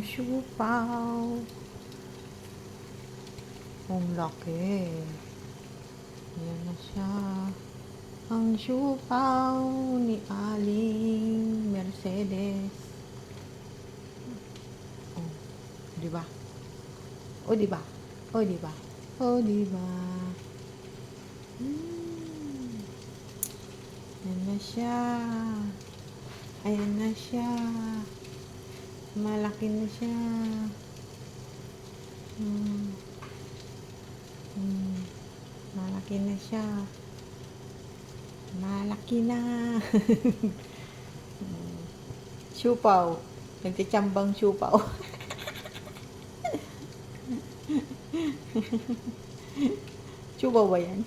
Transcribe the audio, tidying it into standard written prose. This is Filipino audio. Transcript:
siupaw. Ang laki. Ayan na siya. Ang siupaw ni Aling Mercedes. Oh, di ba? O, di ba? O, di ba? O, di ba? Ayan na siya. Ayan na siya. Malaki na siya. Malaki na siya. Malaki na. Siupaw. Nagtitsambang siupaw. Siupaw ba yan?